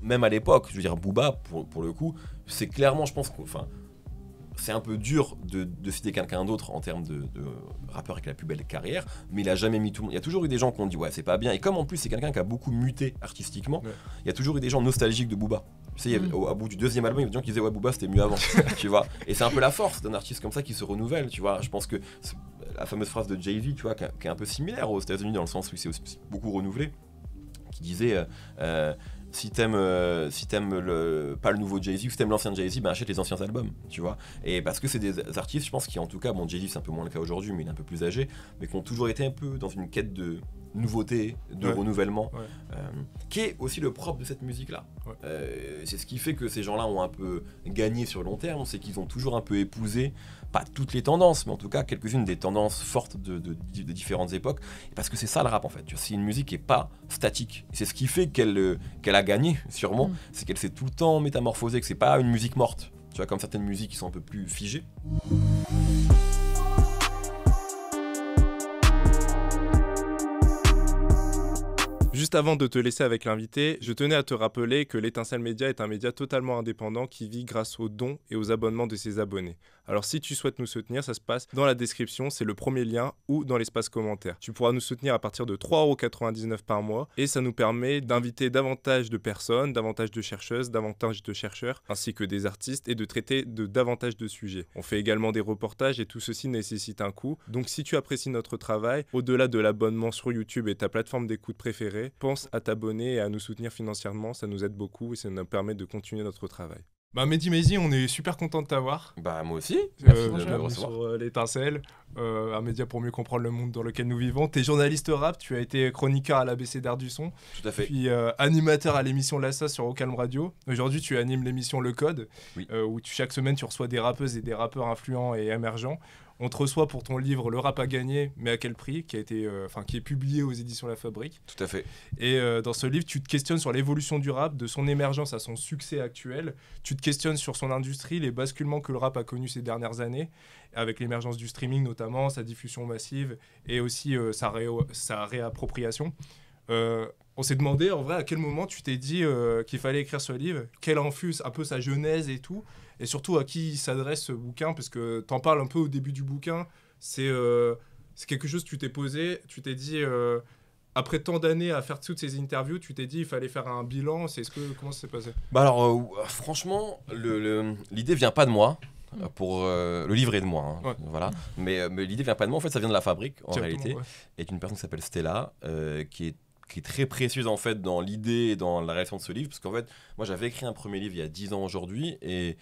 même à l'époque, je veux dire, Booba, pour le coup, c'est clairement, je pense, c'est un peu dur de citer quelqu'un d'autre en termes de rappeur avec la plus belle carrière, mais il a jamais mis tout le monde. Il y a toujours eu des gens qui ont dit ouais, c'est pas bien. Et comme en plus c'est quelqu'un qui a beaucoup muté artistiquement, il y a toujours eu des gens nostalgiques de Booba. Tu sais, au bout du deuxième album, il y a des gens qui disaient ouais, Booba c'était mieux avant, tu vois. Et c'est un peu la force d'un artiste comme ça qui se renouvelle, tu vois. Je pense que la fameuse phrase de Jay-Z, tu vois, qui est un peu similaire aux États-Unis dans le sens où il s'est aussi beaucoup renouvelé, qui disait si t'aimes pas le nouveau Jay-Z ou si t'aimes l'ancien Jay-Z, ben achète les anciens albums, tu vois. Et parce que c'est des artistes, je pense, qui en tout cas, bon, Jay-Z c'est un peu moins le cas aujourd'hui, mais il est un peu plus âgé, mais qui ont toujours été un peu dans une quête de nouveauté, de renouvellement, qui est aussi le propre de cette musique-là. C'est ce qui fait que ces gens-là ont un peu gagné sur le long terme, c'est qu'ils ont toujours un peu épousé, pas toutes les tendances, mais en tout cas quelques-unes des tendances fortes de différentes époques, parce que c'est ça le rap en fait. C'est une musique qui est pas statique. C'est ce qui fait qu'elle a gagné sûrement, c'est qu'elle s'est tout le temps métamorphosée, que c'est pas une musique morte, tu vois, comme certaines musiques qui sont un peu plus figées. Juste avant de te laisser avec l'invité, je tenais à te rappeler que l'Étincelle Média est un média totalement indépendant qui vit grâce aux dons et aux abonnements de ses abonnés. Alors si tu souhaites nous soutenir, ça se passe dans la description, c'est le premier lien, ou dans l'espace commentaire. Tu pourras nous soutenir à partir de 3,99 € par mois et ça nous permet d'inviter davantage de personnes, davantage de chercheuses, davantage de chercheurs, ainsi que des artistes et de traiter de davantage de sujets. On fait également des reportages et tout ceci nécessite un coût. Donc si tu apprécies notre travail, au-delà de l'abonnement sur YouTube et ta plateforme d'écoute préférée, pense à t'abonner et à nous soutenir financièrement, ça nous aide beaucoup et ça nous permet de continuer notre travail. Bah Mehdi Maizi, on est super content de t'avoir. Bah moi aussi, merci de me recevoir. Sur l'Étincelle, un média pour mieux comprendre le monde dans lequel nous vivons. T'es journaliste rap, tu as été chroniqueur à l'ABC d'Art du Son. Tout à fait. Puis animateur à l'émission Lassa sur Ocalm Radio. Aujourd'hui, tu animes l'émission Le Code, où chaque semaine tu reçois des rappeuses et des rappeurs influents et émergents. On te reçoit pour ton livre Le rap à gagner, mais à quel prix, qui est publié aux éditions La Fabrique. Tout à fait. Et dans ce livre, tu te questionnes sur l'évolution du rap, de son émergence à son succès actuel. Tu te questionnes sur son industrie, les basculements que le rap a connus ces dernières années, avec l'émergence du streaming notamment, sa diffusion massive et aussi sa réappropriation. On s'est demandé en vrai à quel moment tu t'es dit qu'il fallait écrire ce livre, quelle en fut un peu sa genèse et tout, et surtout à qui s'adresse ce bouquin, parce que t'en parles un peu au début du bouquin, c'est quelque chose que tu t'es posé, tu t'es dit après tant d'années à faire toutes ces interviews, tu t'es dit il fallait faire un bilan, comment ça s'est passé? Bah alors franchement, l'idée vient pas de moi. Le livre est de moi, hein, voilà. Mais l'idée vient pas de moi, en fait ça vient de La Fabrique en réalité, et d'une personne qui s'appelle Stella, qui est très précieuse en fait dans l'idée et dans la réalisation de ce livre, parce qu'en fait moi j'avais écrit un premier livre il y a 10 ans aujourd'hui, et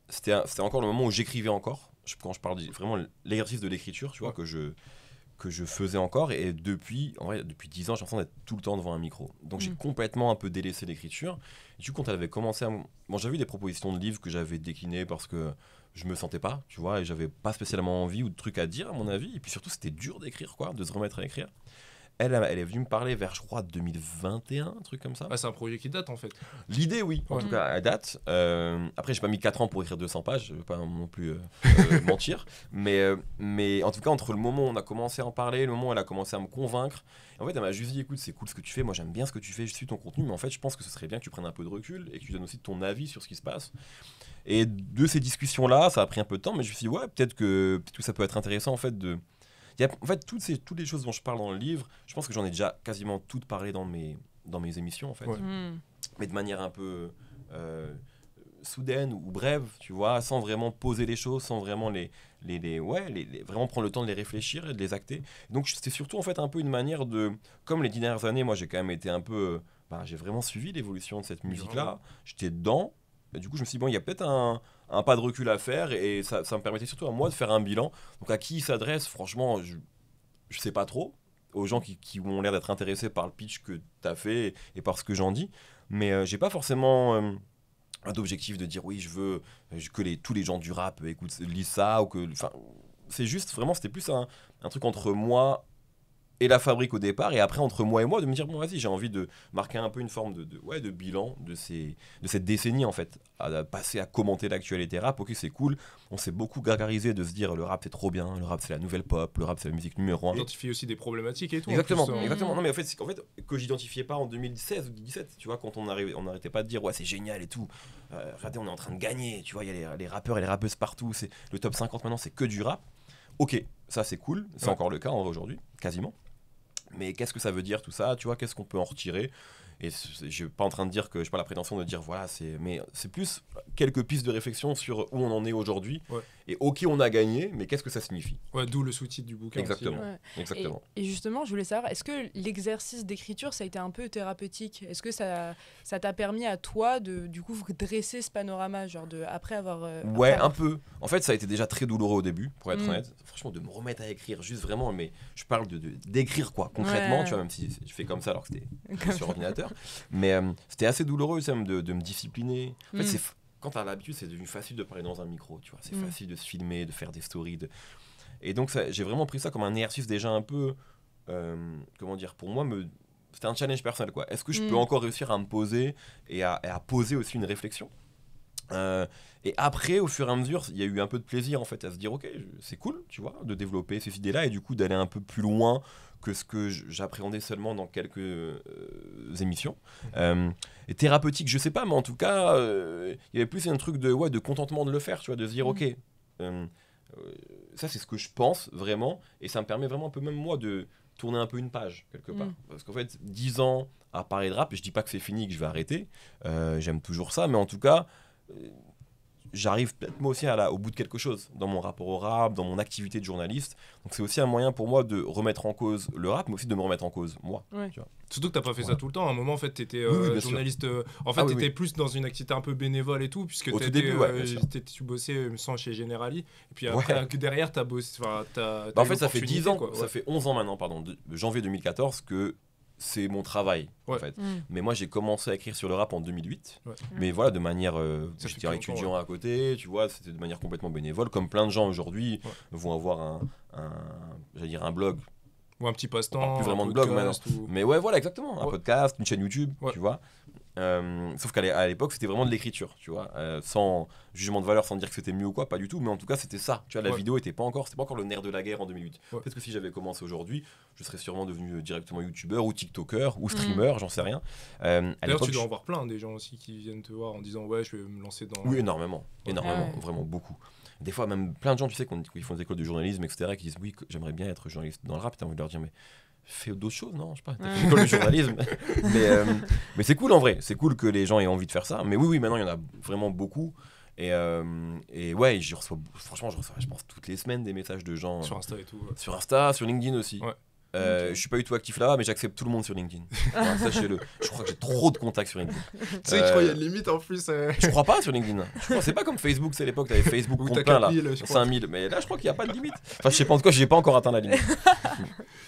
c'était encore le moment où j'écrivais encore, quand je parle vraiment l'exercice de l'écriture, tu vois, que je faisais encore, et depuis 10 ans j'ai l'impression d'être tout le temps devant un micro, donc j'ai complètement un peu délaissé l'écriture. Et du coup quand elle avait commencé j'avais eu des propositions de livres que j'avais déclinées parce que je me sentais pas, tu vois, et j'avais pas spécialement envie ou de trucs à dire à mon avis, et puis surtout c'était dur d'écrire, quoi, de se remettre à écrire. Elle est venue me parler vers, je crois, 2021, un truc comme ça. Ah, c'est un projet qui date, en fait. L'idée, oui, en tout cas, elle date. Après, j'ai pas mis 4 ans pour écrire 200 pages, je vais pas non plus mentir. Mais en tout cas, entre le moment où on a commencé à en parler, le moment où elle a commencé à me convaincre, en fait, elle m'a juste dit, écoute, c'est cool ce que tu fais, moi j'aime bien ce que tu fais, je suis ton contenu, mais en fait, je pense que ce serait bien que tu prennes un peu de recul et que tu donnes aussi ton avis sur ce qui se passe. Et de ces discussions-là, ça a pris un peu de temps, mais je me suis dit, ouais, peut-être que ça peut être intéressant, en fait, en fait, toutes les choses dont je parle dans le livre, je pense que j'en ai déjà quasiment toutes parlé dans mes émissions, en fait. Mais de manière un peu soudaine ou brève, tu vois, sans vraiment poser les choses, sans vraiment vraiment prendre le temps de les réfléchir et de les acter. Donc c'était surtout en fait un peu une manière comme les 10 dernières années, moi j'ai quand même été un peu, j'ai vraiment suivi l'évolution de cette musique-là, j'étais dedans. Et du coup, je me suis dit, bon, il y a peut-être un pas de recul à faire, et ça me permettait surtout à moi de faire un bilan. Donc, à qui il s'adresse, franchement, je sais pas trop. Aux gens qui ont l'air d'être intéressés par le pitch que tu as fait et par ce que j'en dis. Mais j'ai pas forcément un objectif de dire, oui, je veux que tous les gens du rap lisent ça. C'est juste, vraiment, c'était plus un truc entre moi et la fabrique au départ, et après entre moi et moi de me dire bon vas-y, j'ai envie de marquer un peu une forme de bilan de cette décennie en fait, à passer à commenter l'actualité rap. Ok, c'est cool, on s'est beaucoup gargarisé de se dire le rap c'est trop bien, le rap c'est la nouvelle pop, le rap c'est la musique numéro 1. Identifier aussi des problématiques et tout. Exactement, en plus, exactement. Non mais en fait, c'est qu'en fait que j'identifiais pas en 2016 ou 2017, tu vois, quand on n'arrêtait pas de dire ouais c'est génial et tout. Regardez, on est en train de gagner, tu vois, il y a les rappeurs et les rappeuses partout, c'est le top 50 maintenant, c'est que du rap. Ok, ça c'est cool, c'est encore le cas en vrai aujourd'hui, quasiment. Mais qu'est-ce que ça veut dire tout ça, tu vois, qu'est-ce qu'on peut en retirer? Et je suis pas en train de dire que je n'ai pas la prétention de dire voilà, mais c'est plus quelques pistes de réflexion sur où on en est aujourd'hui. Ouais. Et ok, on a gagné, mais qu'est-ce que ça signifie? Ouais, d'où le sous-titre du bouquin. Exactement. Aussi. Ouais. Exactement. Et justement, je voulais savoir, est-ce que l'exercice d'écriture, ça a été un peu thérapeutique? Est-ce que ça t'a permis à toi de, du coup, dresser ce panorama, genre après avoir... Ouais, un peu. En fait, ça a été déjà très douloureux au début, pour être honnête. Franchement, de me remettre à écrire, juste vraiment, mais je parle d'écrire quoi, concrètement, Ouais. tu vois, même si je fais comme ça alors que c'était sur ordinateur. Mais c'était assez douloureux, ça, de me discipliner. En fait, quand t'as l'habitude, c'est devenu facile de parler dans un micro, tu vois. C'est facile de se filmer, de faire des stories. Et donc, j'ai vraiment pris ça comme un exercice déjà un peu, comment dire, pour moi, c'était un challenge personnel, quoi. Est-ce que je peux encore réussir à me poser et à poser aussi une réflexion? Et après, au fur et à mesure, il y a eu un peu de plaisir en fait à se dire ok, c'est cool, tu vois, de développer ces idées-là et du coup d'aller un peu plus loin que ce que j'appréhendais seulement dans quelques émissions. Et thérapeutique, je sais pas, mais en tout cas, il y avait plus un truc de contentement de le faire, tu vois, de se dire ok, ça c'est ce que je pense vraiment et ça me permet vraiment un peu même moi de tourner un peu une page quelque part. Parce qu'en fait, 10 ans à parler de rap, je dis pas que c'est fini, que je vais arrêter, j'aime toujours ça, mais en tout cas, j'arrive peut-être moi aussi au bout de quelque chose dans mon rapport au rap, dans mon activité de journaliste. Donc c'est aussi un moyen pour moi de remettre en cause le rap, mais aussi de me remettre en cause moi. Ouais. Tu vois. Surtout que t'as pas fait ça tout le temps. À un moment, en fait, t'étais Oui, journaliste. En fait, t'étais plus dans une activité un peu bénévole et tout, puisque au tout début, tu bossais, me semble, chez Generali. Et puis Ouais. après, que derrière, t'as bossé. En fait, ça fait 10 ans, quoi. ça fait 11 ans maintenant, pardon, de janvier 2014 que c'est mon travail en fait. Mais moi j'ai commencé à écrire sur le rap en 2008, mais voilà, de manière je dirais étudiant à côté, tu vois, c'était de manière complètement bénévole, comme plein de gens aujourd'hui vont avoir j'allais dire un blog. Ou un petit passe-temps, plus vraiment de blog maintenant. Mais ouais, voilà, exactement, un podcast, une chaîne YouTube, tu vois. Sauf qu'à l'époque c'était vraiment de l'écriture, tu vois, sans jugement de valeur, sans dire que c'était mieux ou quoi, pas du tout, mais en tout cas c'était ça, tu vois, la vidéo c'était pas encore le nerf de la guerre en 2008. Peut-être que si j'avais commencé aujourd'hui, je serais sûrement devenu directement youtubeur ou tiktoker ou streamer, j'en sais rien. D'ailleurs tu dois en voir plein des gens aussi qui viennent te voir en disant ouais je vais me lancer dans... Oui, énormément, vraiment beaucoup. Des fois même plein de gens, tu sais, qui font des écoles de journalisme, etc., qui disent oui, j'aimerais bien être journaliste dans le rap, t'as envie de leur dire mais fais d'autres choses, non, je sais pas, t'as fait l'école de journalisme. mais c'est cool en vrai, c'est cool que les gens aient envie de faire ça. Mais oui, maintenant il y en a vraiment beaucoup. Et ouais, franchement, je reçois, je pense, toutes les semaines des messages de gens. Sur Insta et tout. Sur Insta, sur LinkedIn aussi. Ouais. Je suis pas du tout actif là, mais j'accepte tout le monde sur LinkedIn. Voilà, sachez-le. Je crois que j'ai trop de contacts sur LinkedIn. Tu sais que je crois qu'il y a une limite en plus. Je crois pas sur LinkedIn. C'est pas comme Facebook, c'est l'époque, t'avais Facebook compte plein là. 5000, mais là je crois qu'il y a pas de limite. Enfin, je sais pas, en tout cas, j'ai pas encore atteint la limite.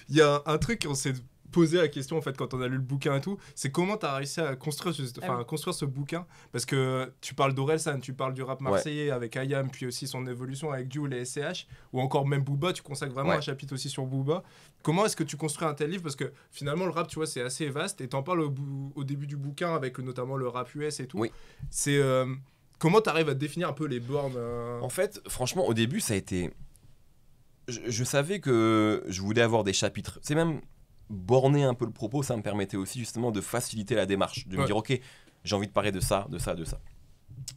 Il y a un truc, on s'est posé la question en fait quand on a lu le bouquin et tout, c'est comment tu as réussi à construire ce bouquin, parce que tu parles d'Orelsan, tu parles du rap marseillais avec Ayam, puis aussi son évolution avec Jul et SCH, ou encore même Booba, tu consacres vraiment un chapitre aussi sur Booba. Comment est-ce que tu construis un tel livre, parce que finalement le rap, tu vois, c'est assez vaste et t'en parles au début du bouquin avec notamment le rap US et tout. C'est comment tu arrives à définir un peu les bornes En fait, franchement, au début, ça a été... Je savais que je voulais avoir des chapitres. C'est même borner un peu le propos, ça me permettait aussi justement de faciliter la démarche, de me dire ok, j'ai envie de parler de ça, de ça, de ça.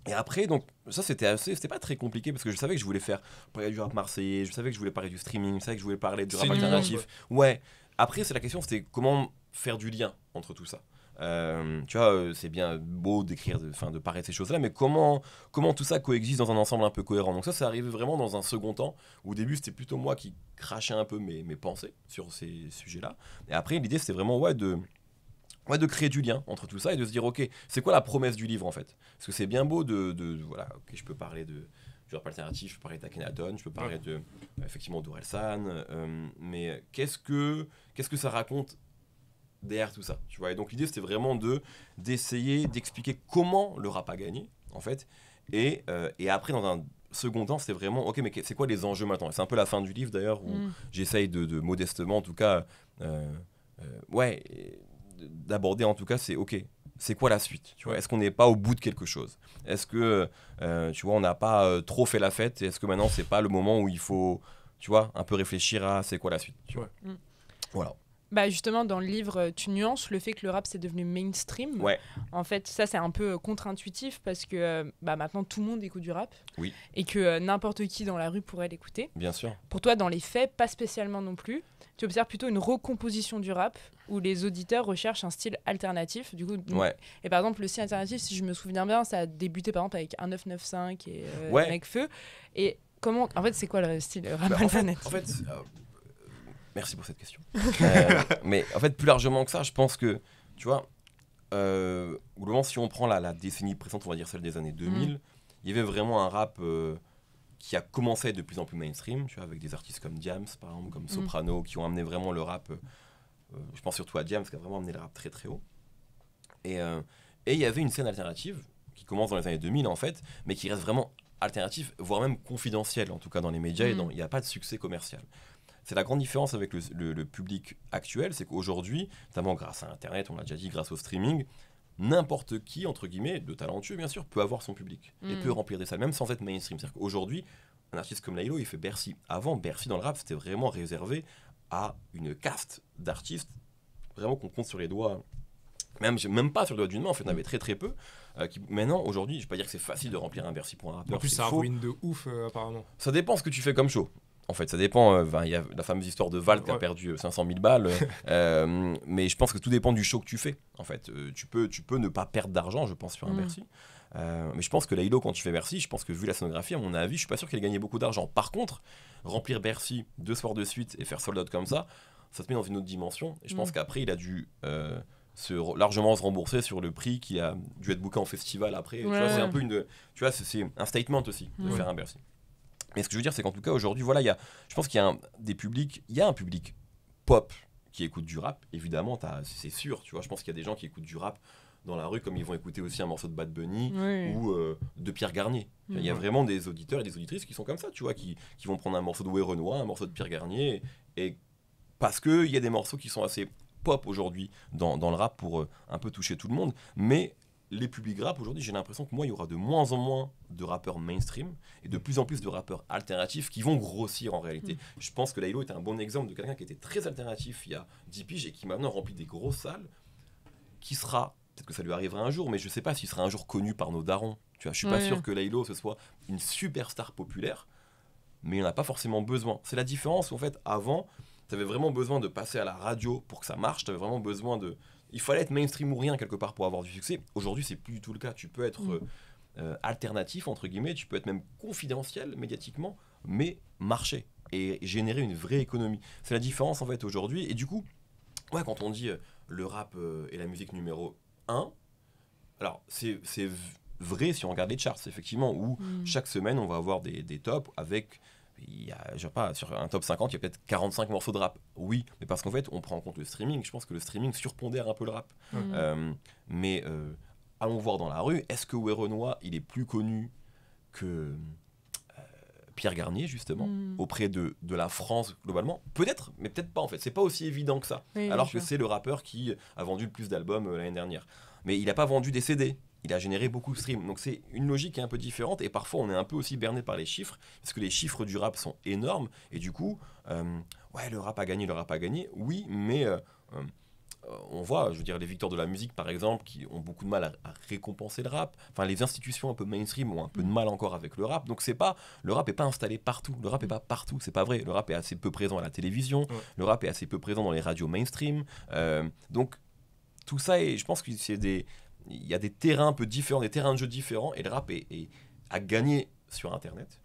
Et après, donc ça c'était pas très compliqué parce que je savais que je voulais parler du rap marseillais, je savais que je voulais parler du streaming, je savais que je voulais parler du rap alternatif. Ouais. Après, la question c'était comment faire du lien entre tout ça. Tu vois, c'est bien beau d'écrire, de parler de ces choses-là, mais comment tout ça coexiste dans un ensemble un peu cohérent. Donc ça arrivé vraiment dans un second temps. Au début, c'était plutôt moi qui crachais un peu mes pensées sur ces sujets-là. Et après, l'idée, c'était vraiment de créer du lien entre tout ça et de se dire, ok, c'est quoi la promesse du livre en fait? Parce que c'est bien beau voilà, ok, je peux parler du rap alternatif, je peux parler d'Akhenaton, je peux parler effectivement d'Orelsan, mais qu'est-ce que ça raconte derrière tout ça, tu vois? Et donc l'idée c'était vraiment d'essayer d'expliquer comment le rap a gagné en fait, et après dans second temps, c'est vraiment, ok, mais c'est quoi les enjeux maintenant? C'est un peu la fin du livre d'ailleurs, où j'essaye de modestement, en tout cas, ouais, d'aborder en tout cas, c'est ok, c'est quoi la suite, tu vois? Est-ce qu'on n'est pas au bout de quelque chose? Est-ce que, tu vois, on n'a pas trop fait la fête? Est-ce que maintenant, c'est pas le moment où il faut, tu vois, un peu réfléchir à c'est quoi la suite, tu vois? Voilà. Bah justement, dans le livre, tu nuances le fait que le rap c'est devenu mainstream. Ouais. En fait, ça c'est un peu contre-intuitif parce que maintenant tout le monde écoute du rap. Oui. Et que n'importe qui dans la rue pourrait l'écouter. Bien sûr. Pour toi, dans les faits, pas spécialement non plus. Tu observes plutôt une recomposition du rap où les auditeurs recherchent un style alternatif. Du coup, et par exemple, le style alternatif, si je me souviens bien, ça a débuté par exemple avec 1995 et Nekfeu. Et comment, en fait, c'est quoi le style rap alternatif? En fait, merci pour cette question. Mais en fait, plus largement que ça, je pense que, tu vois, globalement, si on prend la décennie précédente, on va dire celle des années 2000, il y avait vraiment un rap qui a commencé à être de plus en plus mainstream, tu vois, avec des artistes comme Diams, par exemple, comme Soprano, qui ont amené vraiment le rap, je pense surtout à Diams, qui a vraiment amené le rap très très haut. Et il y avait une scène alternative qui commence dans les années 2000, en fait, mais qui reste vraiment alternative, voire même confidentielle, en tout cas dans les médias, et il n'y a pas de succès commercial. C'est la grande différence avec le public actuel, c'est qu'aujourd'hui, notamment grâce à Internet, on l'a déjà dit, grâce au streaming, n'importe qui, entre guillemets, de talentueux bien sûr, peut avoir son public et peut remplir des salles, même sans être mainstream. C'est-à-dire qu'aujourd'hui, un artiste comme Laylo, il fait Bercy. Avant, Bercy dans le rap, c'était vraiment réservé à une caste d'artistes, vraiment qu'on compte sur les doigts, même pas sur le doigt d'une main, en fait, on avait très très peu. Maintenant, aujourd'hui, je ne vais pas dire que c'est facile de remplir un Bercy pour un rappeur. En plus, ça ruine de ouf, apparemment. Ça dépend ce que tu fais comme show. En fait, ça dépend. Il y a la fameuse histoire de Val qui a perdu 500 000 balles. Mais je pense que tout dépend du show que tu fais. En fait, tu peux ne pas perdre d'argent, je pense, sur un Bercy. Mais je pense que Laylo, quand tu fais Bercy, je pense que vu la scénographie, à mon avis, je suis pas sûr qu'elle gagne beaucoup d'argent. Par contre, remplir Bercy 2 soirs de suite et faire sold out comme ça te met dans une autre dimension. Et je pense qu'après, il a dû largement se rembourser sur le prix qu'il a dû être booké en festival après. Tu vois, c'est un peu c'est un statement aussi de faire un Bercy. Mais ce que je veux dire, c'est qu'en tout cas, aujourd'hui, voilà, je pense qu'il y a un public pop qui écoute du rap, évidemment, c'est sûr, tu vois, je pense qu'il y a des gens qui écoutent du rap dans la rue comme ils vont écouter aussi un morceau de Bad Bunny ou de Pierre Garnier. Il y a vraiment des auditeurs et des auditrices qui sont comme ça, tu vois, qui vont prendre un morceau de Renoir, un morceau de Pierre Garnier, et parce qu'il y a des morceaux qui sont assez pop aujourd'hui dans le rap pour un peu toucher tout le monde, mais les publics rap aujourd'hui, j'ai l'impression que il y aura de moins en moins de rappeurs mainstream et de plus en plus de rappeurs alternatifs qui vont grossir en réalité. Je pense que Laylo est un bon exemple de quelqu'un qui était très alternatif il y a 10 piges et qui maintenant remplit des grosses salles, qui sera, peut-être que ça lui arrivera un jour, mais je sais pas s'il sera un jour connu par nos darons. Tu vois, je suis pas sûr que Laylo ce soit une superstar populaire, mais il n'en a pas forcément besoin. C'est la différence où en fait, avant, tu avais vraiment besoin de passer à la radio pour que ça marche, tu avais vraiment besoin il fallait être mainstream ou rien quelque part pour avoir du succès. Aujourd'hui, c'est plus du tout le cas. Tu peux être alternatif, entre guillemets, tu peux être même confidentiel médiatiquement, mais marcher et générer une vraie économie. C'est la différence en fait aujourd'hui. Et du coup, quand on dit le rap est la musique numéro 1, alors c'est vrai si on regarde les charts, effectivement, où chaque semaine on va avoir des tops avec... Il y a, je sais pas, sur un top 50, il y a peut-être 45 morceaux de rap. Oui, mais parce qu'en fait, on prend en compte le streaming. Je pense que le streaming surpondère un peu le rap. Mais allons voir dans la rue, est-ce que Renoir, il est plus connu que Pierre Garnier, justement, auprès de la France, globalement? Peut-être, mais peut-être pas, en fait. C'est pas aussi évident que ça. Alors que c'est le rappeur qui a vendu le plus d'albums l'année dernière. Mais il n'a pas vendu des CD. Il a généré beaucoup de streams. Donc c'est une logique qui est un peu différente et parfois on est un peu aussi berné par les chiffres parce que les chiffres du rap sont énormes et du coup, le rap a gagné, oui, mais on voit, je veux dire, les victoires de la musique par exemple qui ont beaucoup de mal à récompenser le rap. Enfin, les institutions un peu mainstream ont un peu de mal encore avec le rap. Donc le rap est pas installé partout. Le rap est pas partout, c'est pas vrai. Le rap est assez peu présent à la télévision. Le rap est assez peu présent dans les radios mainstream. Donc tout ça, je pense que il y a des terrains un peu différents, des terrains de jeu différents, et le rap a gagné sur Internet,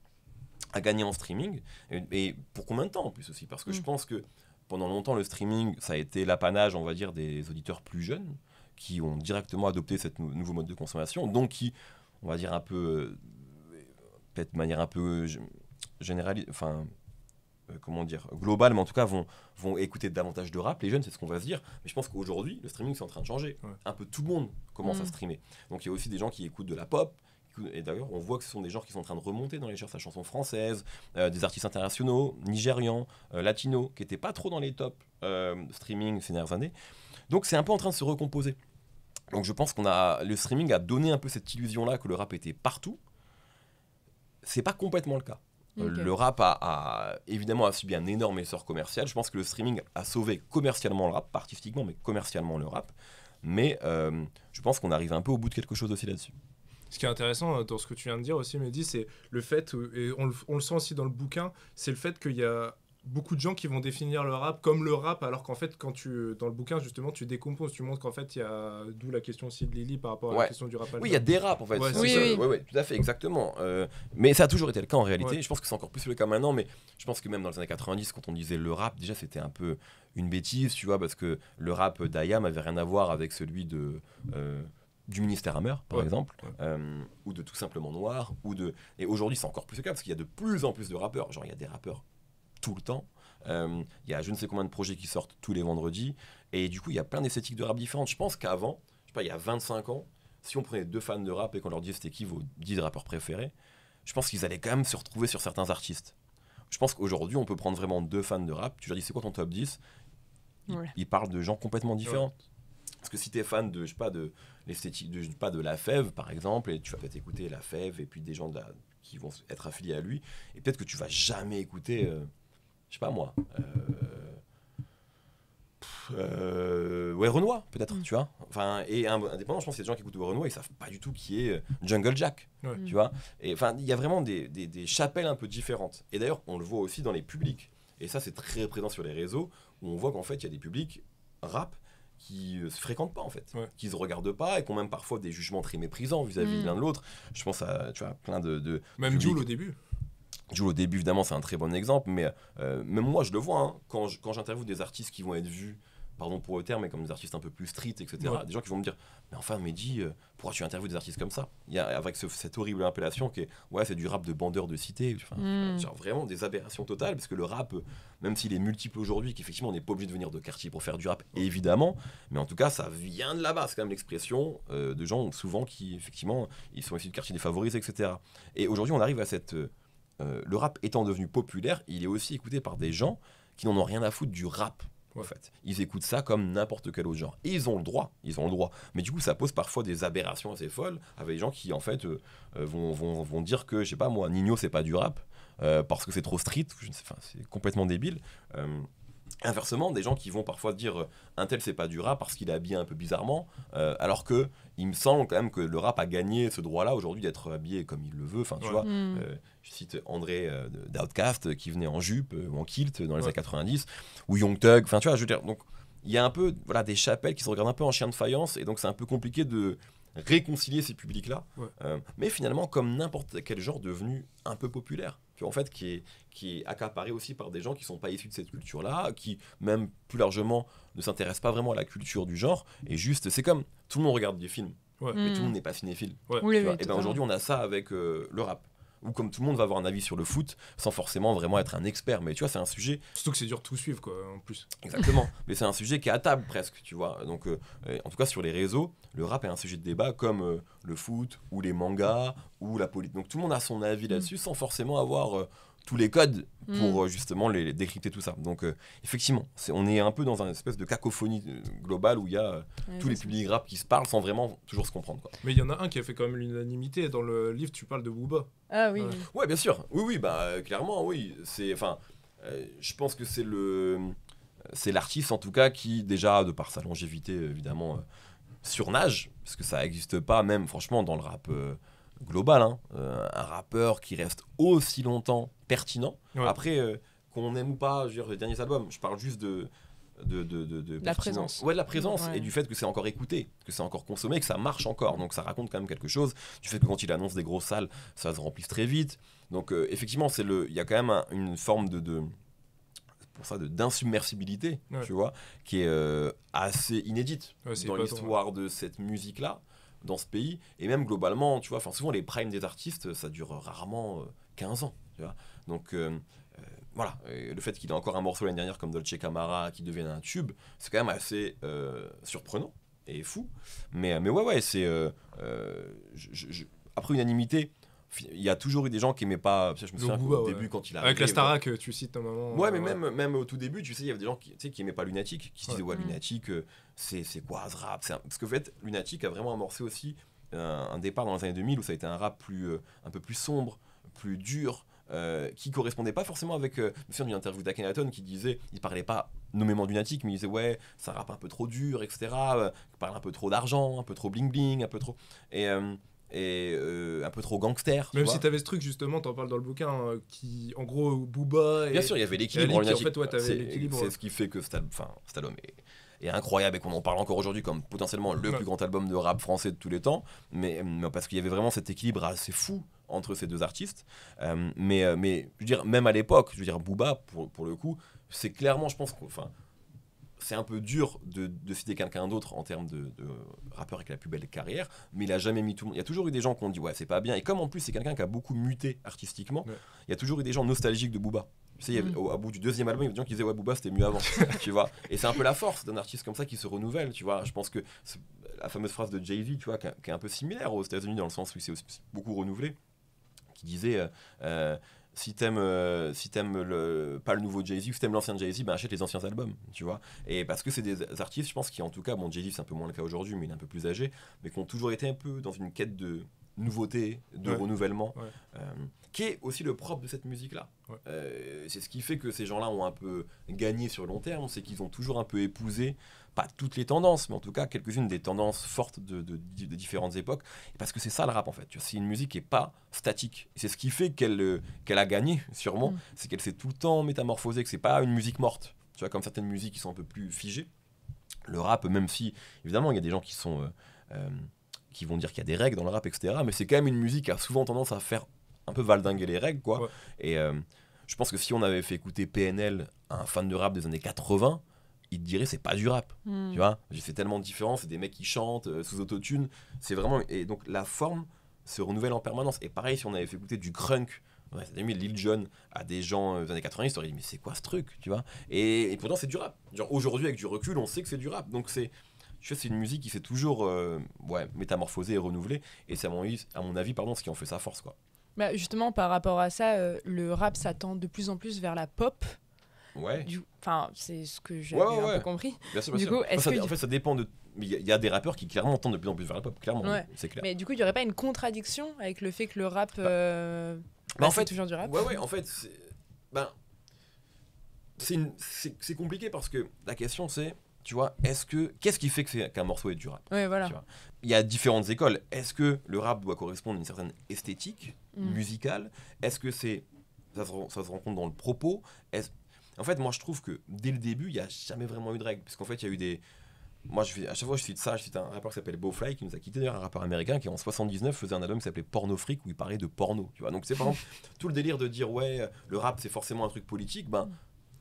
a gagné en streaming, et pour combien de temps en plus aussi? Parce que je pense que pendant longtemps, le streaming, ça a été l'apanage, on va dire, des auditeurs plus jeunes, qui ont directement adopté ce nouveau mode de consommation, donc qui, on va dire un peu, peut-être de manière un peu générale, enfin... comment dire, global, mais en tout cas vont écouter davantage de rap. Les jeunes, c'est ce qu'on va se dire. Mais je pense qu'aujourd'hui, le streaming, c'est en train de changer. Un peu tout le monde commence à streamer. Donc il y a aussi des gens qui écoutent de la pop, Et d'ailleurs, on voit que ce sont des genres qui sont en train de remonter dans les charts, la chanson française, des artistes internationaux, nigérians, latinos, qui n'étaient pas trop dans les tops streaming ces dernières années. Donc c'est un peu en train de se recomposer. Donc je pense le streaming a donné un peu cette illusion-là que le rap était partout. C'est pas complètement le cas. Okay. Le rap a évidemment subi un énorme essor commercial. Je pense que le streaming a sauvé commercialement le rap, pas artistiquement, mais commercialement le rap. Mais je pense qu'on arrive un peu au bout de quelque chose aussi là-dessus. Ce qui est intéressant dans ce que tu viens de dire aussi, Mehdi, c'est le fait, et on le sent aussi dans le bouquin, c'est le fait qu'il y a beaucoup de gens qui vont définir le rap comme le rap, alors qu'en fait, dans le bouquin, justement, tu décomposes, tu montres qu'en fait, il y a, d'où la question aussi de Lily par rapport à la question du rap. Oui, il y a des raps, en fait. Oui, tout à fait, exactement. Mais ça a toujours été le cas, en réalité. Je pense que c'est encore plus le cas maintenant, mais je pense que même dans les années 90, quand on disait le rap, déjà, c'était un peu une bêtise, tu vois, parce que le rap d'Ayam avait rien à voir avec celui du ministère Hammer, par exemple, ou de Tout Simplement Noir, et aujourd'hui, c'est encore plus le cas, parce qu'il y a de plus en plus de rappeurs. Genre, il y a des rappeurs tout le temps. Il y a je ne sais combien de projets qui sortent tous les vendredis. Et du coup, il y a plein d'esthétiques de rap différentes. Je pense qu'avant, je sais pas, il y a 25 ans, si on prenait 2 fans de rap et qu'on leur disait c'était qui vos 10 rappeurs préférés, je pense qu'ils allaient quand même se retrouver sur certains artistes. Je pense qu'aujourd'hui, on peut prendre vraiment 2 fans de rap. Tu leur dis c'est quoi ton top 10 ? Ils parlent de gens complètement différents. Parce que si tu es fan de, je sais pas, de l'esthétique, de La Fève, par exemple, et tu vas peut-être écouter La Fève et puis des gens qui vont être affiliés à lui, et peut-être que tu vas jamais écouter... je sais pas moi, Renoir peut-être, tu vois. Enfin, et indépendant, je pense qu'il y a des gens qui écoutent Renoir, ils savent pas du tout qui est Jungle Jack, tu vois. Et enfin, il y a vraiment des chapelles un peu différentes. Et d'ailleurs, on le voit aussi dans les publics. Et ça, c'est très présent sur les réseaux, où on voit qu'en fait, il y a des publics rap qui se fréquentent pas en fait, qui se regardent pas et qui ont même parfois des jugements très méprisants vis-à-vis de l'un de l'autre. Je pense à, tu vois, plein de même Jul au début. Jul au début, évidemment, c'est un très bon exemple, mais même moi, je le vois, hein, quand j'interviewe des artistes qui vont être vus, pardon pour le terme, mais comme des artistes un peu plus street, etc., des gens qui vont me dire, mais enfin, Mehdi, pourquoi tu interviewes des artistes comme ça ? Il y a avec cette horrible appellation qui est, c'est du rap de bandeur de cité, genre vraiment des aberrations totales, parce que le rap, même s'il est multiple aujourd'hui, qu'effectivement, on n'est pas obligé de venir de quartier pour faire du rap, évidemment, mais en tout cas, ça vient de là-bas, c'est quand même l'expression de gens, souvent, qui, effectivement, ils sont issus de quartiers défavorisés, etc. Et aujourd'hui, on arrive à cette... le rap étant devenu populaire, il est aussi écouté par des gens qui n'en ont rien à foutre du rap. En fait, ils écoutent ça comme n'importe quel autre genre. Et ils ont le droit. Mais du coup, ça pose parfois des aberrations assez folles avec des gens qui, en fait, vont dire que, je sais pas moi, Nino, c'est pas du rap parce que c'est trop street. C'est complètement débile. Inversement, des gens qui vont parfois dire un tel c'est pas du rap parce qu'il est habillé un peu bizarrement, alors que il me semble quand même que le rap a gagné ce droit-là aujourd'hui d'être habillé comme il le veut. Enfin, tu vois, je cite André d'Outkast qui venait en jupe ou en kilt dans les années 90, ou Young Thug. Enfin, tu vois, je veux dire, donc il y a un peu des chapelles qui se regardent un peu en chien de faïence, et donc c'est un peu compliqué de réconcilier ces publics-là. Mais finalement, comme n'importe quel genre devenu un peu populaire, en fait, qui est accaparé aussi par des gens qui sont pas issus de cette culture-là, qui même plus largement ne s'intéressent pas vraiment à la culture du genre, et juste, c'est comme tout le monde regarde des films, mais tout le monde n'est pas cinéphile. Et ben aujourd'hui, on a ça avec le rap, ou comme tout le monde va avoir un avis sur le foot, sans forcément vraiment être un expert. Mais tu vois, c'est un sujet... Surtout que c'est dur de tout suivre, quoi, en plus. Exactement. Mais c'est un sujet qui est à table, presque, tu vois. Donc, en tout cas, sur les réseaux, le rap est un sujet de débat comme le foot, ou les mangas, ou la politique. Donc, tout le monde a son avis là-dessus, sans forcément avoir tous les codes pour justement les décrypter tout ça. Donc, effectivement, on est un peu dans une espèce de cacophonie globale où il y a tous les publics rap qui se parlent sans vraiment toujours se comprendre, quoi. Mais il y en a un qui a fait quand même l'unanimité. Dans le livre, tu parles de Booba. Ah oui. Ouais, bien sûr. Oui, bah clairement, oui. Je pense que c'est l'artiste en tout cas qui déjà, de par sa longévité évidemment, surnage, parce que ça n'existe pas même franchement dans le rap global, hein. Un rappeur qui reste aussi longtemps pertinent. Après, qu'on aime ou pas, je veux dire, les derniers albums, je parle juste de la présence. Ouais, de la présence et du fait que c'est encore écouté, que c'est encore consommé, que ça marche encore. Donc ça raconte quand même quelque chose. Du fait que quand il annonce des grosses salles, ça se remplisse très vite. Donc effectivement, il y a quand même une forme pour ça d'insubmersibilité, tu vois, qui est assez inédite dans l'histoire de cette musique-là, dans ce pays. Et même globalement, tu vois, souvent les primes des artistes, ça dure rarement 15 ans, tu vois. Donc voilà, le fait qu'il ait encore un morceau l'année dernière comme Dolce Camara qui devienne un tube, c'est quand même assez surprenant et fou. Mais ouais, c'est après unanimité, il y a toujours eu des gens qui aimaient pas. Je me souviens au début, quand il a avec la Starac, tu cites un moment. Ouais, mais même au tout début, tu sais, il y avait des gens qui aimaient pas Lunatic, qui se disaient ouais, Lunatic, c'est quoi ce rap? Parce qu'en fait, Lunatic a vraiment amorcé aussi un départ dans les années 2000 où ça a été un rap un peu plus sombre, plus dur. Qui correspondait pas forcément avec. Je me souviens d'une interview d'Akhenaton qui disait, il parlait pas nommément du Lunatic, mais il disait ouais, c'est un rap un peu trop dur, etc. Il parle un peu trop d'argent, un peu trop bling bling, un peu trop. Et un peu trop gangster. Même si t'avais ce truc, justement, t'en parles dans le bouquin, qui, en gros, Booba. Bien sûr, il y avait l'équilibre. En fait, ouais, t'avais l'équilibre. C'est ce qui fait que cet album est incroyable et qu'on en parle encore aujourd'hui comme potentiellement le plus grand album de rap français de tous les temps. Mais parce qu'il y avait vraiment cet équilibre assez fou entre ces deux artistes. Mais je veux dire, même à l'époque, je veux dire, Booba, pour le coup, c'est clairement, je pense, c'est un peu dur de citer quelqu'un d'autre en termes de rappeur avec la plus belle carrière, mais il a jamais mis tout le monde. Il y a toujours eu des gens qui ont dit ouais, c'est pas bien. Et comme en plus, c'est quelqu'un qui a beaucoup muté artistiquement, il y a toujours eu des gens nostalgiques de Booba. Tu sais, au bout du deuxième album, il y avait des gens qui disaient ouais, Booba c'était mieux avant. Tu vois. Et c'est un peu la force d'un artiste comme ça qui se renouvelle. Tu vois. Je pense que la fameuse phrase de Jay-Z, tu vois, qui est un peu similaire aux États-Unis dans le sens où il s'est beaucoup renouvelé, qui disait si t'aimes pas le nouveau Jay-Z ou si t'aimes l'ancien Jay-Z, ben achète les anciens albums, tu vois. Et parce que c'est des artistes, je pense, qui en tout cas, bon, Jay-Z c'est un peu moins le cas aujourd'hui, mais il est un peu plus âgé, mais qui ont toujours été un peu dans une quête de nouveauté, de renouvellement, qui est aussi le propre de cette musique-là. C'est ce qui fait que ces gens-là ont un peu gagné sur le long terme, c'est qu'ils ont toujours un peu épousé, pas toutes les tendances, mais en tout cas quelques-unes des tendances fortes de différentes époques, et parce que c'est ça le rap en fait. C'est une musique qui n'est pas statique. Et c'est ce qui fait qu'elle a gagné, sûrement, c'est qu'elle s'est tout le temps métamorphosée, que c'est pas une musique morte. Tu vois, comme certaines musiques qui sont un peu plus figées. Le rap, même si, évidemment, il y a des gens qui vont dire qu'il y a des règles dans le rap, etc., mais c'est quand même une musique qui a souvent tendance à faire un peu valdinguer les règles, quoi. Et je pense que si on avait fait écouter PNL à un fan de rap des années 80, il te dirait c'est pas du rap, tu vois, c'est tellement différent, c'est des mecs qui chantent sous autotune, c'est vraiment, et donc la forme se renouvelle en permanence. Et pareil, si on avait fait écouter du crunk, mis Lil Jon à des gens des années 80, ils se seraient dit mais c'est quoi ce truc, tu vois, et pourtant c'est du rap, genre aujourd'hui avec du recul on sait que c'est du rap, donc c'est une musique qui s'est toujours métamorphosée et renouvelée, et c'est à mon avis ce qui en fait sa force, quoi. Bah justement, par rapport à ça, le rap s'attend de plus en plus vers la pop. Ouais. Enfin, c'est ce que j'avais un peu compris. Bien sûr, bien sûr. En fait, ça dépend de. Il y a des rappeurs qui clairement tendent de plus en plus vers la pop, clairement. C'est clair. Mais du coup, il n'y aurait pas une contradiction avec le fait que le rap. En fait, c'est toujours du rap. Ouais. En fait, c'est compliqué parce que la question c'est, tu vois, qu'est-ce qui fait qu'un morceau est du rap? Ouais, voilà. Il y a différentes écoles. Est-ce que le rap doit correspondre à une certaine esthétique musicale? Est-ce que ça se rencontre dans le propos? En fait, moi, je trouve que dès le début, il n'y a jamais vraiment eu de règles. Parce qu'en fait, il y a eu des. Moi, à chaque fois, je cite un rappeur qui s'appelle Beaufly, qui nous a quitté, d'ailleurs, un rappeur américain qui, en 79, faisait un album qui s'appelait Porno Freak, où il parlait de porno. Tu vois. Donc, c'est par exemple tout le délire de dire, ouais, le rap, c'est forcément un truc politique.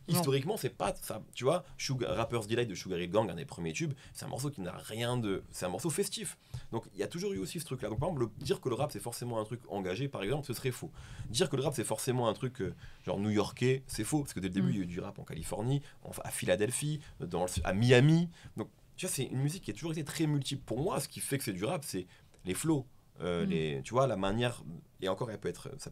Historiquement, c'est pas ça. Tu vois, Rapper's Delight de Sugar Hill Gang, un des premiers tubes, c'est un morceau qui n'a rien de. C'est un morceau festif. Donc il y a toujours eu aussi ce truc-là. Donc par exemple, dire que le rap c'est forcément un truc engagé, par exemple, ce serait faux. Dire que le rap c'est forcément un truc genre new-yorkais, c'est faux. Parce que dès le début, il y a eu du rap en Californie, à Philadelphie, à Miami. Donc tu vois, c'est une musique qui a toujours été très multiple. Pour moi, ce qui fait que c'est du rap, c'est les flows. Tu vois, la manière. Et encore, ça peut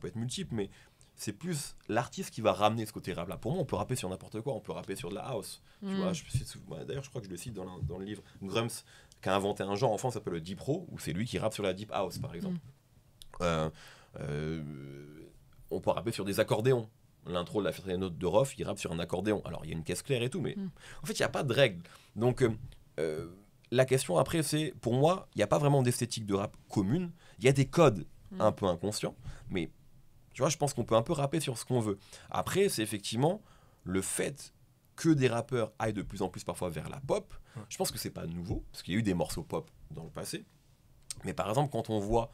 être multiple, mais. C'est plus l'artiste qui va ramener ce côté rap là. Pour moi, on peut rapper sur n'importe quoi, on peut rapper sur de la house. Tu vois, d'ailleurs, je crois que je le cite dans le livre. Grums, qui a inventé un genre en France, ça s'appelle le deep row, où c'est lui qui rappe sur la deep house, par exemple. On peut rapper sur des accordéons. L'intro de la fête note de Rof, il rappe sur un accordéon. Alors, il y a une caisse claire et tout, mais en fait, il n'y a pas de règle. Donc, la question après, c'est, pour moi, il n'y a pas vraiment d'esthétique de rap commune. Il y a des codes un peu inconscients, mais tu vois, je pense qu'on peut un peu rapper sur ce qu'on veut. Après, c'est effectivement le fait que des rappeurs aillent de plus en plus parfois vers la pop. Je pense que c'est pas nouveau, parce qu'il y a eu des morceaux pop dans le passé. Mais par exemple, quand on voit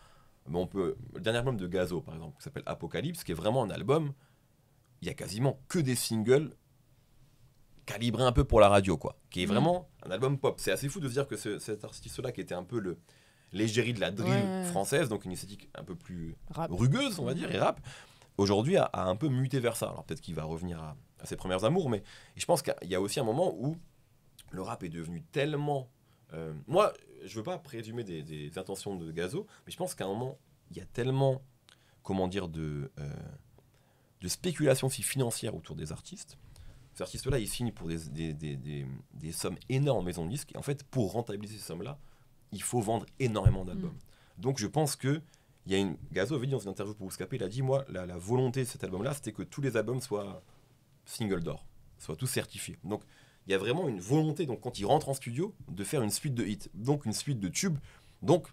le dernier album de Gazo, par exemple, qui s'appelle Apocalypse, qui est vraiment un album, il y a quasiment que des singles calibrés un peu pour la radio, quoi. Qui est vraiment un album pop. C'est assez fou de se dire que cet artiste-là, qui était un peu l'égérie de la drill française, donc une esthétique un peu plus rugueuse, on va dire, et rap, aujourd'hui a un peu muté vers ça. Alors peut-être qu'il va revenir à ses premières amours, mais je pense qu'il y a aussi un moment où le rap est devenu tellement... moi, je veux pas présumer des intentions de Gazo, mais je pense qu'à un moment, y a tellement, comment dire, de spéculation financière autour des artistes. Ces artistes-là, ils signent pour des sommes énormes en maison de disques. Et en fait, pour rentabiliser ces sommes-là, il faut vendre énormément d'albums. Donc je pense que Gazo avait dit dans une interview pour Ouscapé, il a dit, moi, la volonté de cet album-là, c'était que tous les albums soient single d'or, soient tous certifiés. Donc il y a vraiment une volonté, donc quand il rentre en studio, de faire une suite de hits, donc une suite de tubes, donc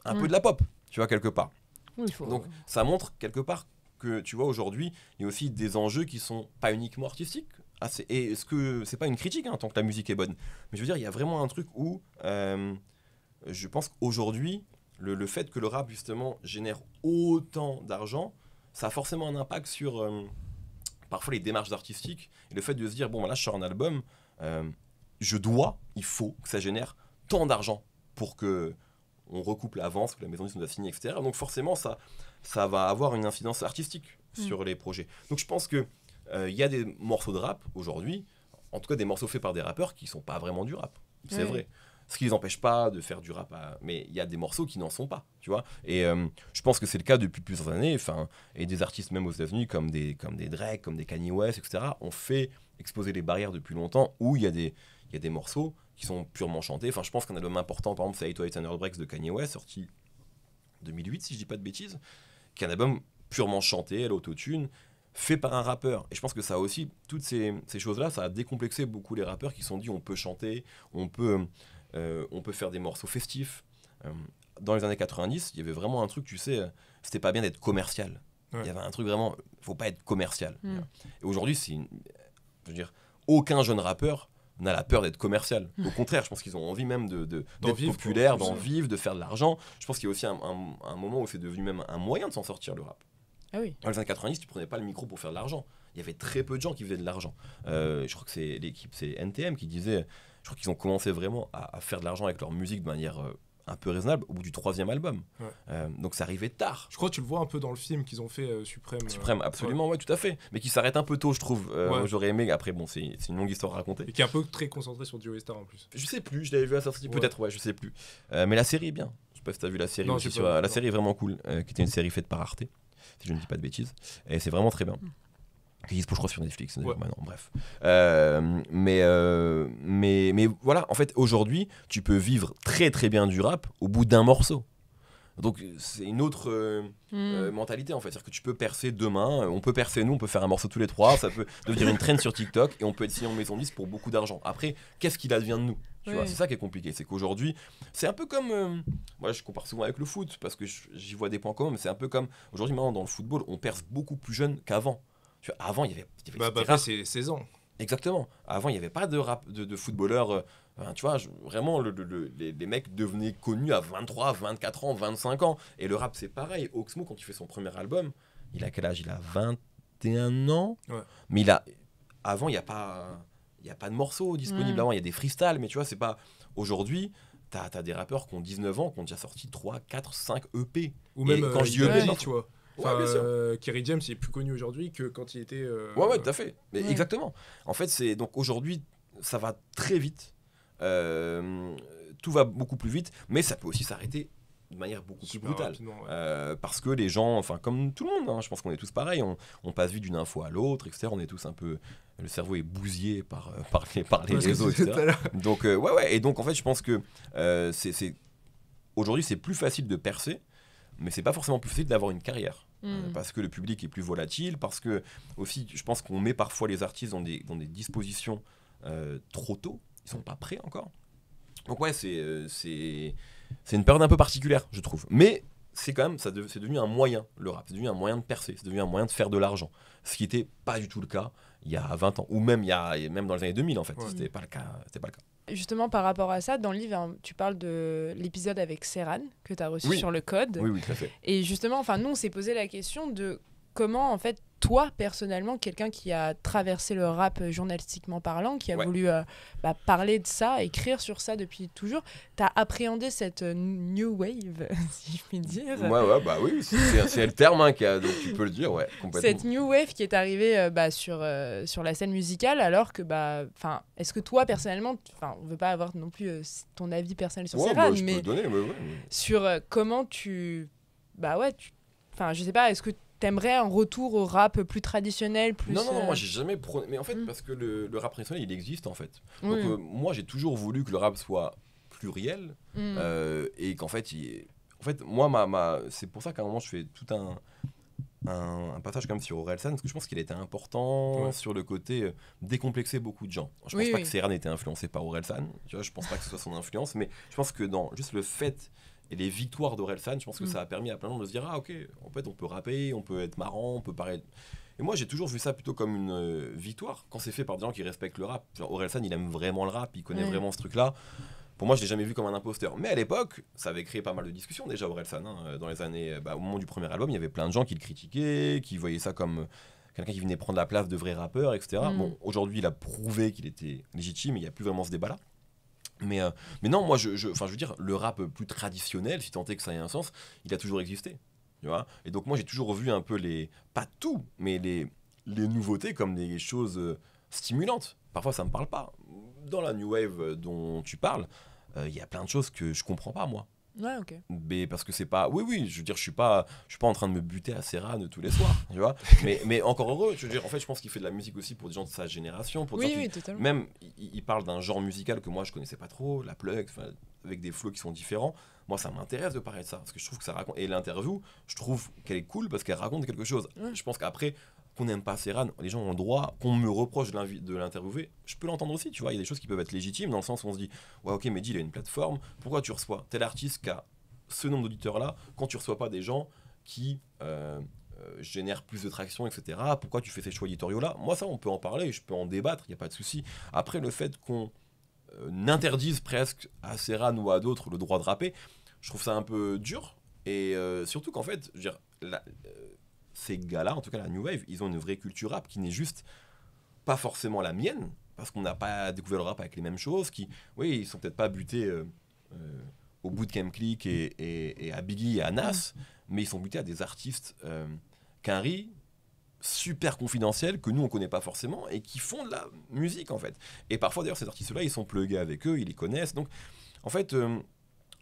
un peu de la pop, tu vois, quelque part. Donc ça montre quelque part que, tu vois, aujourd'hui, il y a aussi des enjeux qui sont pas uniquement artistiques. Et est-ce que c'est pas une critique, hein, tant que la musique est bonne, mais je veux dire, il y a vraiment un truc où je pense qu'aujourd'hui, le fait que le rap justement génère autant d'argent, ça a forcément un impact sur parfois les démarches artistiques, et le fait de se dire, bon, là je sors un album, il faut que ça génère tant d'argent pour que on recoupe l'avance que la maison de disques nous a signé, etc. Donc forcément, ça va avoir une incidence artistique sur les projets. Donc je pense que il y a des morceaux de rap aujourd'hui, en tout cas des morceaux faits par des rappeurs qui sont pas vraiment du rap, c'est vrai. Ce qui les empêche pas de faire du rap, mais il y a des morceaux qui n'en sont pas, tu vois. Et je pense que c'est le cas depuis plusieurs années, et des artistes même aux États-Unis comme des Drake, comme des Kanye West, etc. ont fait exploser les barrières depuis longtemps, où il y a des morceaux qui sont purement chantés. Enfin, je pense qu'un album important, par exemple, c'est 808 and Heartbreaks de Kanye West, sorti 2008 si je dis pas de bêtises, qui est un album purement chanté à l'autotune, fait par un rappeur. Et je pense que ça aussi, toutes ces choses-là, ça a décomplexé beaucoup les rappeurs qui se sont dit on peut chanter, on peut faire des morceaux festifs. Dans les années 90, il y avait vraiment un truc, tu sais, c'était pas bien d'être commercial. Il y avait un truc vraiment, faut pas être commercial. Et aujourd'hui, je veux dire, aucun jeune rappeur n'a la peur d'être commercial. Au contraire, je pense qu'ils ont envie même d'être populaire, d'en vivre, de faire de l'argent. Je pense qu'il y a aussi un moment où c'est devenu même un moyen de s'en sortir, le rap. Ah oui. Dans les années 90, tu prenais pas le micro pour faire de l'argent. Il y avait très peu de gens qui faisaient de l'argent. Je crois que c'est l'équipe, c'est NTM qui disait, je crois qu'ils ont commencé vraiment à faire de l'argent avec leur musique de manière un peu raisonnable au bout du 3e album. Donc ça arrivait tard. Je crois que tu le vois un peu dans le film qu'ils ont fait, Suprême. Suprême, absolument, ouais, tout à fait. Mais qui s'arrête un peu tôt, je trouve. J'aurais aimé, après, bon, c'est une longue histoire à raconter. Et qui est un peu très concentré sur Joey Star en plus. Je sais plus, je l'avais vu à sa sortie, peut-être, ouais, je sais plus. Mais la série est bien. Je sais pas si t'as vu la série. La série est vraiment cool, qui était une série faite par Arte, si je ne dis pas de bêtises. Et c'est vraiment très bien. Qui dispo, je crois, sur Netflix. Maintenant, bref. Mais voilà, en fait, aujourd'hui, tu peux vivre très très bien du rap au bout d'un morceau. Donc c'est une autre mentalité en fait, c'est-à-dire que tu peux percer demain, on peut percer nous, on peut faire un morceau tous les 3, ça peut devenir une trend sur TikTok et on peut être signé en maison de disque pour beaucoup d'argent. Après, qu'est-ce qu'il advient de nous, tu vois, c'est ça qui est compliqué, c'est qu'aujourd'hui, c'est un peu comme, moi je compare souvent avec le foot parce que j'y vois des points communs, mais c'est un peu comme, aujourd'hui maintenant dans le football, on perce beaucoup plus jeune qu'avant. Tu vois, avant il y avait c'est 16 ans. Exactement. Avant, il n'y avait pas de rap de footballeurs. Tu vois, vraiment, les mecs devenaient connus à 23, 24 ans, 25 ans. Et le rap, c'est pareil. Oxmo, quand il fait son premier album, il a quel âge ? Il a 21 ans. Mais avant, il n'y a pas de morceaux disponibles. Avant, il y a des freestyles. Mais tu vois, c'est pas... Aujourd'hui, t'as des rappeurs qui ont 19 ans, qui ont déjà sorti 3, 4, 5 EP. Ou même quand je dis EP, tu vois. Kerry James il est plus connu aujourd'hui que quand il était ouais tout à fait, mais exactement. En fait, c'est donc aujourd'hui ça va très vite, tout va beaucoup plus vite, mais ça peut aussi s'arrêter de manière beaucoup plus brutale, parce que les gens, enfin comme tout le monde, hein, je pense qu'on est tous pareils, on passe vite d'une info à l'autre, etc. On est tous un peu, le cerveau est bousillé par les réseaux, etc. Donc et donc en fait je pense que aujourd'hui c'est plus facile de percer, mais c'est pas forcément plus facile d'avoir une carrière. Parce que le public est plus volatile, parce que aussi je pense qu'on met parfois les artistes dans des dispositions trop tôt, ils sont pas prêts encore. Donc ouais, c'est une période un peu particulière, je trouve. Mais c'est quand même, c'est devenu un moyen, le rap, c'est devenu un moyen de percer, c'est devenu un moyen de faire de l'argent. Ce qui n'était pas du tout le cas il y a 20 ans, ou même dans les années 2000 en fait, c'était pas le cas. Justement, par rapport à ça, dans le livre, tu parles de l'épisode avec Serran que tu as reçu sur le code. Oui, tout à fait. Et justement, nous, on s'est posé la question de comment, en fait, toi, personnellement, quelqu'un qui a traversé le rap journalistiquement parlant, qui a voulu parler de ça, écrire sur ça depuis toujours, t'as appréhendé cette new wave, si je puis dire. Oui, c'est le terme, hein, donc tu peux le dire, complètement. Cette new wave qui est arrivée sur la scène musicale, alors que, est-ce que toi, personnellement, on veut pas avoir non plus ton avis personnel sur Serran, mais je peux le donner, sur comment tu bah ouais, enfin, je sais pas, est-ce que t'aimerais un retour au rap plus traditionnel, plus... Non, moi j'ai jamais prôné. Mais en fait, parce que le rap traditionnel, il existe en fait. Donc moi j'ai toujours voulu que le rap soit pluriel et qu'en fait, moi, c'est pour ça qu'à un moment je fais tout un passage quand même sur Orelsan, parce que je pense qu'il a été important sur le côté décomplexer beaucoup de gens. Je pense pas que Serran ait été influencé par Orelsan, tu vois, je pense pas que ce soit son influence, mais je pense que dans juste le fait et les victoires d'Orelsan, je pense que ça a permis à plein de gens de se dire ah ok, en fait on peut rapper, on peut être marrant, on peut parler. Et moi j'ai toujours vu ça plutôt comme une victoire quand c'est fait par des gens qui respectent le rap. Genre, Orelsan il aime vraiment le rap, il connaît vraiment ce truc là. Pour moi, je l'ai jamais vu comme un imposteur. Mais à l'époque, ça avait créé pas mal de discussions déjà, Orelsan. Dans les années, au moment du premier album, il y avait plein de gens qui le critiquaient, qui voyaient ça comme quelqu'un qui venait prendre la place de vrais rappeurs, etc. Bon, aujourd'hui, il a prouvé qu'il était légitime, il n'y a plus vraiment ce débat-là. Mais non, moi, je veux dire, le rap plus traditionnel, si tant est que ça ait un sens, il a toujours existé. Tu vois. Et donc, moi, j'ai toujours vu un peu pas tout, mais les nouveautés comme des choses stimulantes. Parfois, ça me parle pas. Dans la new wave dont tu parles, il y a plein de choses que je comprends pas, moi. Ouais, ok. Mais parce que c'est pas... Oui, je veux dire, je suis pas en train de me buter à Serran tous les soirs, tu vois. mais encore heureux, je veux dire, en fait, je pense qu'il fait de la musique aussi pour des gens de sa génération. Pour des gens totalement. Même, il parle d'un genre musical que moi, je connaissais pas trop, la plug, avec des flows qui sont différents. Moi, ça m'intéresse de parler de ça, parce que je trouve que ça raconte... Et l'interview, je trouve qu'elle est cool parce qu'elle raconte quelque chose. Je pense qu'après... qu'on n'aime pas Serran, les gens ont le droit, qu'on me reproche de l'interviewer, je peux l'entendre aussi, tu vois, il y a des choses qui peuvent être légitimes dans le sens où on se dit, ouais ok, Mehdi il a une plateforme, pourquoi tu reçois tel artiste qui a ce nombre d'auditeurs là, quand tu reçois pas des gens qui génèrent plus de traction, etc., pourquoi tu fais ces choix éditoriaux là, moi ça on peut en parler, je peux en débattre, il n'y a pas de souci. Après le fait qu'on interdise presque à Serran ou à d'autres le droit de rapper, je trouve ça un peu dur, et surtout qu'en fait, je veux dire, ces gars-là, en tout cas la New Wave, ils ont une vraie culture rap qui n'est juste pas forcément la mienne, parce qu'on n'a pas découvert le rap avec les mêmes choses, ils sont peut-être pas butés au Bootcamp Click et à Biggie et à Nas, mais ils sont butés à des artistes qu'Henry, super confidentiels, que nous on connaît pas forcément, et qui font de la musique en fait. Et parfois d'ailleurs ces artistes-là, ils sont plugués avec eux, ils les connaissent, donc en fait...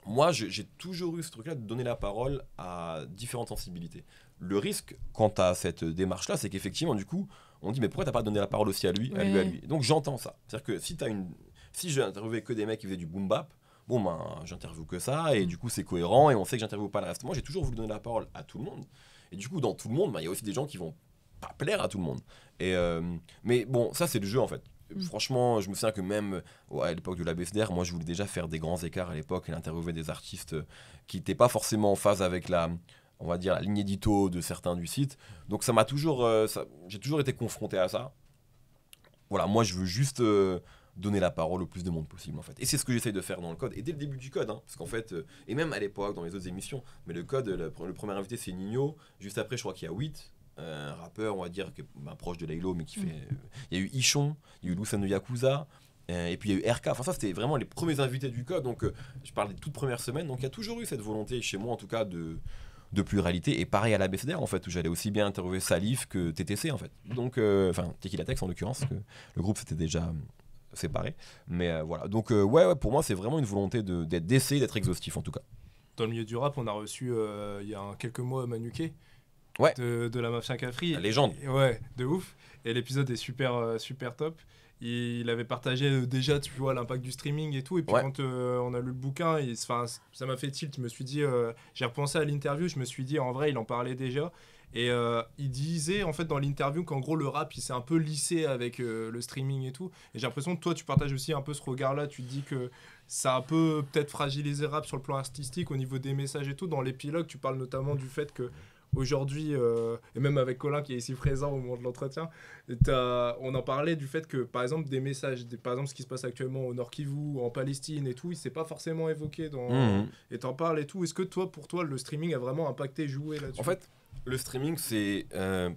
moi, j'ai toujours eu ce truc-là de donner la parole à différentes sensibilités. Le risque, quant à cette démarche-là, c'est qu'effectivement, du coup, on dit, mais pourquoi t'as pas donné la parole aussi à lui, à lui. Donc j'entends ça. C'est-à-dire que si j'ai interviewé que des mecs qui faisaient du boom bap, bon, ben, j'interviewe que ça, et du coup, c'est cohérent, et on sait que j'interviewe pas le reste. Moi, j'ai toujours voulu donner la parole à tout le monde. Et du coup, dans tout le monde, il y a aussi des gens qui vont pas plaire à tout le monde. Mais bon, ça, c'est le jeu, en fait. Franchement, je me souviens que même à l'époque de l'ABCDR, moi je voulais déjà faire des grands écarts à l'époque et interviewer des artistes qui n'étaient pas forcément en phase avec la ligne édito de certains du site. Donc ça m'a toujours, j'ai toujours été confronté à ça. Voilà, moi je veux juste donner la parole au plus de monde possible en fait. Et c'est ce que j'essaye de faire dans le code. Et dès le début du code, parce qu'en fait, et même à l'époque dans les autres émissions, mais le code, le premier invité c'est Nino. Juste après, je crois qu'il y a 8. Un rappeur, on va dire, proche de Laylo, mais qui fait... Il y a eu Ichon, il y a eu Lucano Yakuza, et puis il y a eu RK. Enfin, ça, c'était vraiment les premiers invités du code. Donc, je parle des toutes premières semaines. Donc, il y a toujours eu cette volonté, chez moi, en tout cas, de pluralité. Et pareil à la BCDR, en fait, où j'allais aussi bien interviewer Salif que TTC, en fait. Donc, enfin, Tequila Tex, en l'occurrence, que le groupe s'était déjà séparé. Mais voilà. Donc, ouais, pour moi, c'est vraiment une volonté d'essayer d'être exhaustif, en tout cas. Dans le milieu du rap, on a reçu, il y a quelques mois, Manuké. Ouais. De la Mafia Cafri. La légende. Ouais, de ouf. Et l'épisode est super top. Il avait partagé déjà, tu vois, l'impact du streaming et tout. Et puis quand on a lu le bouquin, ça m'a fait tilt. Je me suis dit, j'ai repensé à l'interview, je me suis dit, en vrai, il en parlait déjà. Et il disait, en fait, dans l'interview, qu'en gros, le rap, il s'est un peu lissé avec le streaming et tout. Et j'ai l'impression que toi, tu partages aussi un peu ce regard-là. Tu te dis que ça a un peu peut-être fragilisé le rap sur le plan artistique au niveau des messages et tout. Dans l'épilogue, tu parles notamment du fait que aujourd'hui, et même avec Colin qui est ici présent au moment de l'entretien, on en parlait du fait que, par exemple, des messages, par exemple, ce qui se passe actuellement au Nord Kivu, en Palestine et tout, il ne s'est pas forcément évoqué et t'en parles et tout. Est-ce que pour toi, le streaming a vraiment impacté, joué là-dessus ? En fait, le streaming, c'est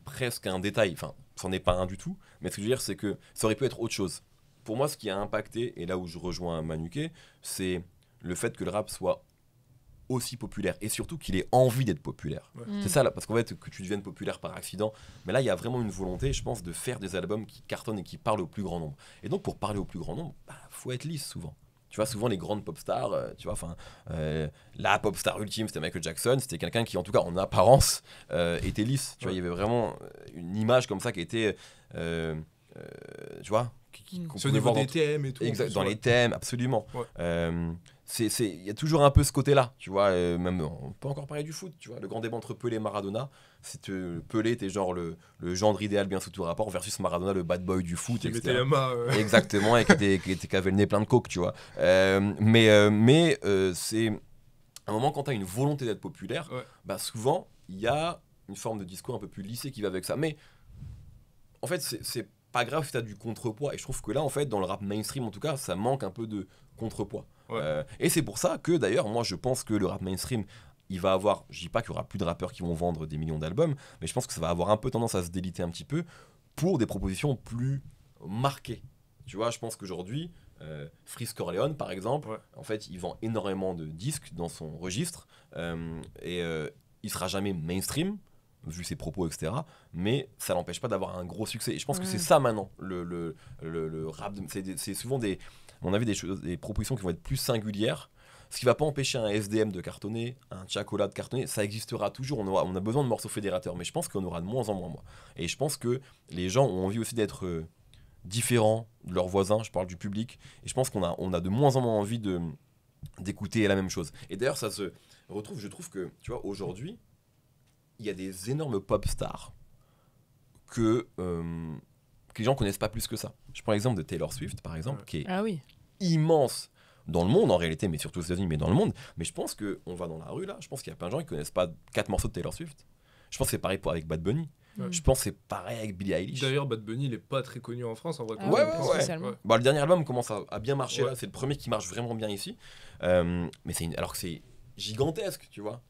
presque un détail. Enfin, c'en est pas un du tout. Mais ce que je veux dire, c'est que ça aurait pu être autre chose. Pour moi, ce qui a impacté, et là où je rejoins Manuké, c'est le fait que le rap soit aussi populaire et surtout qu'il ait envie d'être populaire. C'est ça là, parce qu'en fait que tu deviennes populaire par accident, mais là il y a vraiment une volonté, je pense, de faire des albums qui cartonnent et qui parlent au plus grand nombre. Et donc pour parler au plus grand nombre, faut être lisse souvent. Tu vois, souvent les grandes pop stars, tu vois, la pop star ultime, c'était Michael Jackson. C'était quelqu'un qui, en tout cas, en apparence, était lisse. Tu vois, il y avait vraiment une image comme ça qui était, tu vois, au niveau des thèmes et tout. Exact, dans les thèmes, absolument. Il y a toujours un peu ce côté-là, tu vois. Même, on peut encore parler du foot, tu vois. Le grand débat entre Pelé et Maradona, Pelé était genre le gendre idéal bien sous tout rapport versus Maradona, le bad boy du foot, qui etc. mettait la main. Exactement, et qui avait le nez plein de coke, tu vois. C'est un moment quand tu as une volonté d'être populaire, souvent il y a une forme de discours un peu plus lissé qui va avec ça. Mais en fait, c'est pas grave si tu as du contrepoids. Et je trouve que là, en fait, dans le rap mainstream, en tout cas, ça manque un peu de contrepoids. Et c'est pour ça que, d'ailleurs, moi, je pense que le rap mainstream, il va avoir... Je dis pas qu'il y aura plus de rappeurs qui vont vendre des millions d'albums, mais je pense que ça va avoir un peu tendance à se déliter un petit peu pour des propositions plus marquées. Tu vois, je pense qu'aujourd'hui, Freeze Corleone, par exemple, en fait, il vend énormément de disques dans son registre, il sera jamais mainstream, vu ses propos, etc. Mais ça l'empêche pas d'avoir un gros succès. Et je pense que c'est ça maintenant, le rap. C'est souvent on avait des propositions qui vont être plus singulières. Ce qui va pas empêcher un SDM de cartonner, un Chacola de cartonner, ça existera toujours. On a besoin de morceaux fédérateurs, mais je pense qu'on aura de moins en moins. Et je pense que les gens ont envie aussi d'être différents de leurs voisins. Je parle du public. Et je pense qu'on a de moins en moins envie d'écouter la même chose. Et d'ailleurs, ça se retrouve, je trouve que, tu vois, aujourd'hui, il y a des énormes pop stars que les gens connaissent pas plus que ça. Je prends l'exemple de Taylor Swift, par exemple, qui est immense dans le monde en réalité, mais surtout aux États-Unis, mais dans le monde. Mais je pense qu'on va dans la rue là, je pense qu'il y a plein de gens qui connaissent pas 4 morceaux de Taylor Swift. Je pense que c'est pareil avec Bad Bunny. Je pense que c'est pareil avec Billie Eilish. D'ailleurs, Bad Bunny, il est pas très connu en France en vrai. Le dernier album commence à bien marcher là, c'est le premier qui marche vraiment bien ici. Mais alors que c'est gigantesque, tu vois.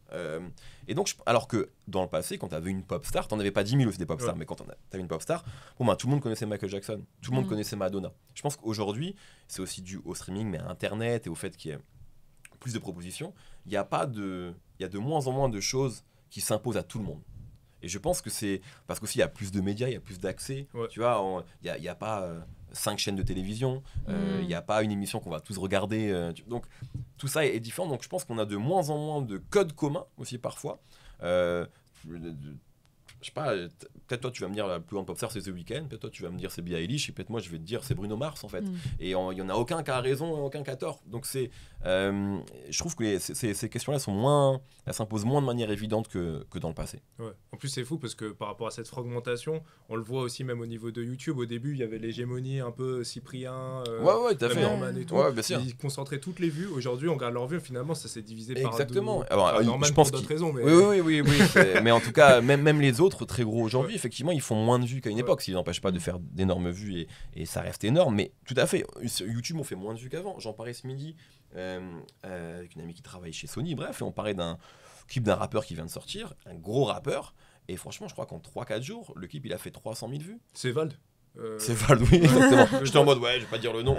Et donc, alors que dans le passé, quand tu avais une pop star, t'en avais pas 10 000 aussi des pop stars, mais quand tu avais une pop star, tout le monde connaissait Michael Jackson, tout le monde connaissait Madonna. Je pense qu'aujourd'hui, c'est aussi dû au streaming, mais à Internet et au fait qu'il y ait plus de propositions. Il y a de moins en moins de choses qui s'imposent à tout le monde. Et je pense que c'est parce qu'aussi il y a plus de médias, il y a plus d'accès. Tu vois, il y a pas 5 chaînes de télévision, il n'y a pas une émission qu'on va tous regarder. Donc tout ça est différent. Donc je pense qu'on a de moins en moins de codes communs aussi parfois. Je sais pas, peut-être toi tu vas me dire la plus grande pop star c'est The Weeknd, peut-être toi tu vas me dire c'est Billie Eilish, et peut-être moi je vais te dire c'est Bruno Mars en fait. Et il y en a aucun qui a raison, aucun qui a tort. Donc je trouve que ces questions-là elles s'imposent moins de manière évidente que dans le passé. En plus c'est fou parce que par rapport à cette fragmentation, on le voit aussi même au niveau de YouTube. Au début il y avait l'hégémonie un peu Cyprien, tout à fait. Norman et tout. Bien sûr. Ils concentraient toutes les vues. Aujourd'hui on regarde leurs vues, finalement ça s'est divisé par deux. Exactement. Norman je pense pour d'autres raisons. Mais... Oui. Mais en tout cas, même les autres très gros aujourd'hui, effectivement, ils font moins de vues qu'à une époque. S'ils n'empêchent pas de faire d'énormes vues et ça reste énorme. Mais tout à fait, sur YouTube, on fait moins de vues qu'avant. J'en parlais ce midi avec une amie qui travaille chez Sony. Bref, et on parlait d'un clip d'un rappeur qui vient de sortir, un gros rappeur. Et franchement, je crois qu'en 3-4 jours, le clip il a fait 300 000 vues. C'est Vald. C'est Vald, oui, exactement. J'étais en mode, je vais pas dire le nom.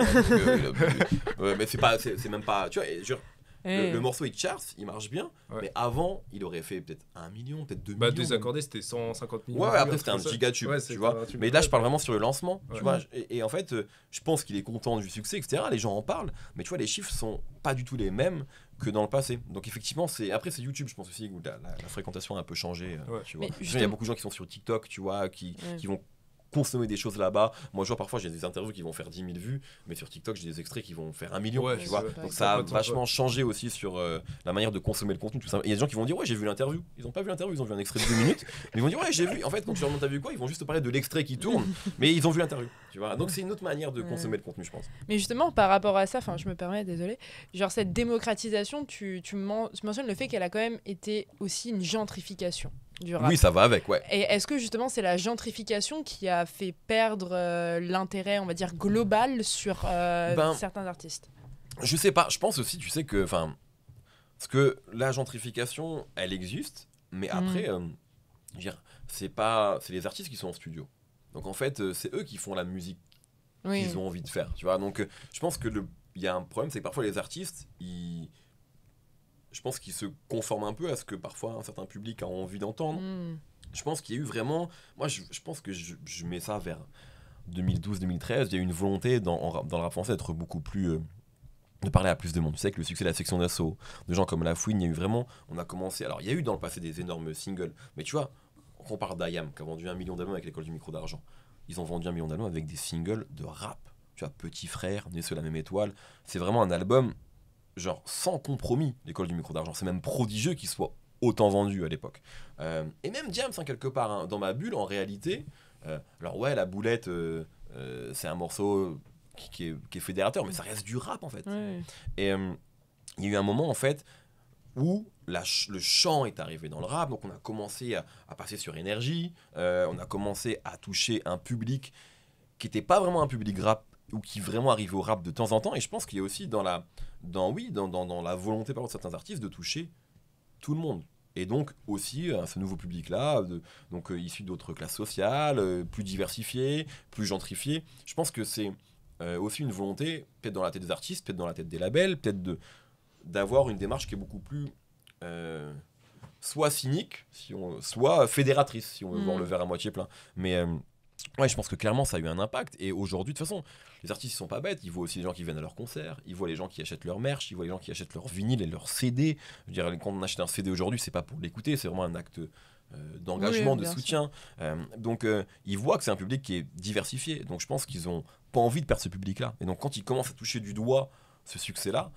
Mais c'est même pas. Tu vois, le morceau il charts, il marche bien, mais avant il aurait fait peut-être 1 million, peut-être 2 millions. Désaccordé c'était 150 millions. Après c'était un gigatube, tu vois. Mais là je parle vraiment sur le lancement, tu vois. Et en fait, je pense qu'il est content du succès, etc. Les gens en parlent, mais tu vois, les chiffres sont pas du tout les mêmes que dans le passé. Donc effectivement, après c'est YouTube, je pense aussi, où la fréquentation a un peu changé. Tu vois. Il y a beaucoup de gens qui sont sur TikTok, tu vois, qui vont consommer des choses là-bas. Moi je vois parfois j'ai des interviews qui vont faire 10 000 vues, mais sur TikTok j'ai des extraits qui vont faire 1 million, tu vois. Donc ça a vachement changé aussi sur la manière de consommer le contenu, tout ça. Il y a des gens qui vont dire j'ai vu l'interview, ils ont pas vu l'interview, ils ont vu un extrait de 2 minutes, mais ils vont dire j'ai vu. En fait quand tu leur demandes t'as vu quoi, ils vont juste te parler de l'extrait qui tourne, mais ils ont vu l'interview, tu vois. Donc c'est une autre manière de consommer le contenu, je pense. Mais justement par rapport à ça, je me permets, désolé, genre cette démocratisation, tu mentionnes le fait qu'elle a quand même été aussi une gentrification du rap. Oui, ça va avec, Et est-ce que justement c'est la gentrification qui a fait perdre l'intérêt, on va dire, global sur certains artistes? Je sais pas, je pense aussi, tu sais que, parce que la gentrification, elle existe, mais après, je veux dire, c'est les artistes qui sont en studio. Donc en fait, c'est eux qui font la musique qu'ils ont envie de faire, tu vois. Donc je pense que il y a un problème, c'est que parfois les artistes, je pense qu'ils se conforment un peu à ce que parfois un certain public a envie d'entendre. Je pense qu'il y a eu vraiment... Moi, je pense que je mets ça vers 2012-2013. Il y a eu une volonté dans le rap français d'être beaucoup plus de parler à plus de monde. Tu sais, avec le succès de la section d'assaut, de gens comme La Fouine, il y a eu vraiment, on a commencé, alors il y a eu dans le passé des énormes singles, mais tu vois, on parle d'IAM, qui a vendu 1 million d'albums avec l'école du micro d'argent. Ils ont vendu 1 million d'albums avec des singles de rap. Tu vois, Petit Frère, Né sous la même étoile, c'est vraiment un album, genre, sans compromis, l'école du micro d'argent. C'est même prodigieux qu'il soit autant vendu à l'époque. Et même Diams, hein, quelque part, hein, dans ma bulle, en réalité, alors ouais, La Boulette, c'est un morceau qui est fédérateur, mais ça reste du rap en fait. Ouais. Et il y a eu un moment en fait où le chant est arrivé dans le rap, donc on a commencé à passer sur énergie, on a commencé à toucher un public qui n'était pas vraiment un public rap ou qui vraiment arrivait au rap de temps en temps, et je pense qu'il y a aussi dans la volonté par exemple, de certains artistes de toucher tout le monde. Et donc aussi ce nouveau public-là, issu d'autres classes sociales, plus diversifiées, plus gentrifiées. Je pense que c'est aussi une volonté, peut-être dans la tête des artistes, peut-être dans la tête des labels, peut-être d'avoir une démarche qui est beaucoup plus soit cynique, soit fédératrice, si on veut voir le verre à moitié plein. Mais ouais, je pense que clairement ça a eu un impact. Et aujourd'hui, de toute façon, les artistes ils sont pas bêtes. Ils voient aussi les gens qui viennent à leurs concerts, ils voient les gens qui achètent leur merch, ils voient les gens qui achètent leurs vinyles et leurs CD. Je veux dire, quand on achète un CD aujourd'hui, c'est pas pour l'écouter, c'est vraiment un acte d'engagement, de soutien. Donc ils voient que c'est un public qui est diversifié. Donc je pense qu'ils ont pas envie de perdre ce public-là. Et donc quand ils commencent à toucher du doigt ce succès-là,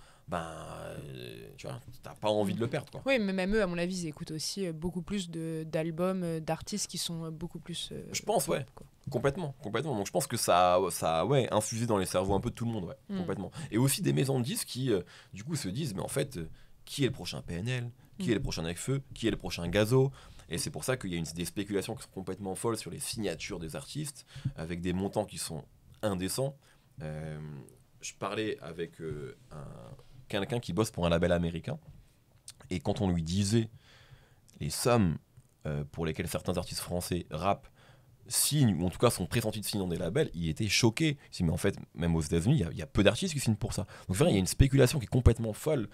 tu vois, t'as pas envie de le perdre, quoi. Oui, mais même eux, à mon avis, ils écoutent aussi beaucoup plus d'albums, d'artistes qui sont beaucoup plus. Je pense, ouais. Quoi. Complètement. Donc je pense que ça a infusé dans les cerveaux un peu de tout le monde, ouais, complètement. Et aussi des maisons de disques qui, du coup, se disent, mais en fait, qui est le prochain PNL ? Qui est le prochain Nekfeu ? Qui est le prochain Gazo ? Et c'est pour ça qu'il y a des spéculations qui sont complètement folles sur les signatures des artistes, avec des montants qui sont indécents. Je parlais avec quelqu'un qui bosse pour un label américain, et quand on lui disait les sommes pour lesquelles certains artistes français rap signent, ou en tout cas sont pressentis de signer dans des labels, il était choqué. Il dit mais en fait, même aux États-Unis, il y a peu d'artistes qui signent pour ça. Donc il y a une spéculation qui est complètement folle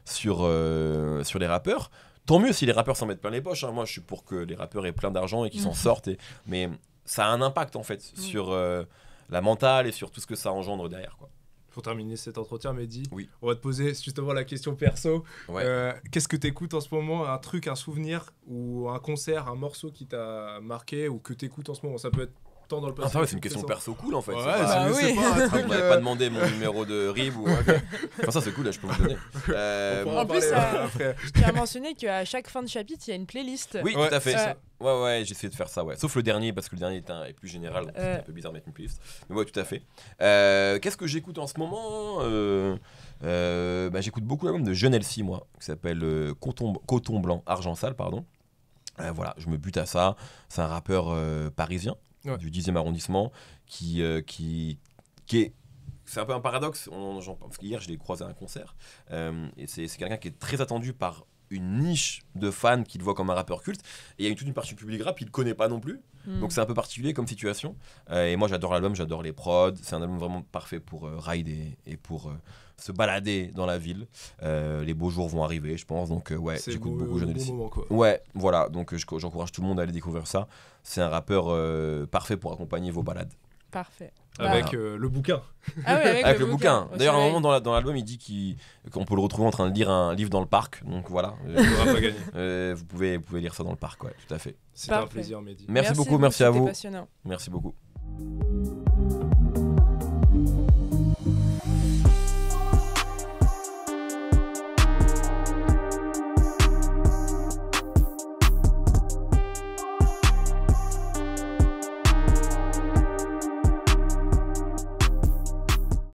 sur les rappeurs. Tant mieux si les rappeurs s'en mettent plein les poches, hein. Moi je suis pour que les rappeurs aient plein d'argent et qu'ils s'en sortent, mais ça a un impact en fait sur la mentale et sur tout ce que ça engendre derrière, quoi. Pour terminer cet entretien, Mehdi, oui. On va te poser justement la question perso. Ouais. Qu'est-ce que tu écoutes en ce moment ? Un truc, un souvenir ou un concert, un morceau qui t'a marqué ou que tu écoutes en ce moment ? Ça peut être tant dans le passé. C'est une question perso cool en fait. Ouais, c'est pas un truc. Vous m'avez pas demandé mon numéro de RIB ou. Enfin, ça c'est cool, là, je peux vous le donner. En plus, je tiens à mentionner qu'à chaque fin de chapitre, il y a une playlist. Oui, tout à fait. Ouais, j'ai essayé de faire ça, ouais. Sauf le dernier, parce que le dernier est plus général, donc c'est un peu bizarre de mettre une playlist. Mais ouais, tout à fait. Qu'est-ce que j'écoute en ce moment ? J'écoute beaucoup l'album de Jeune Elsie, moi, qui s'appelle Coton Blanc, Argent Sale, pardon. Voilà, je me bute à ça. C'est un rappeur parisien, du 10e arrondissement, qui est... C'est un peu un paradoxe, parce qu'hier je l'ai croisé à un concert, et c'est quelqu'un qui est très attendu par une niche de fans qui le voit comme un rappeur culte, et il y a toute une partie du public rap qui le connaît pas non plus, donc c'est un peu particulier comme situation, et moi j'adore l'album, j'adore les prods, c'est un album vraiment parfait pour ride et pour se balader dans la ville. Les beaux jours vont arriver, je pense, donc j'écoute beaucoup Jeune Elsie. Ouais, voilà, donc j'encourage tout le monde à aller découvrir ça. C'est un rappeur parfait pour accompagner vos balades. Parfait. Avec le bouquin. Ah ouais, avec le bouquin. D'ailleurs, à un moment dans l'album, il dit qu'on peut le retrouver en train de lire un livre dans le parc. Donc voilà. Vous pouvez lire ça dans le parc, ouais, tout à fait. C'était un plaisir, Mehdi. Merci beaucoup, merci à vous. Passionnant. Merci beaucoup.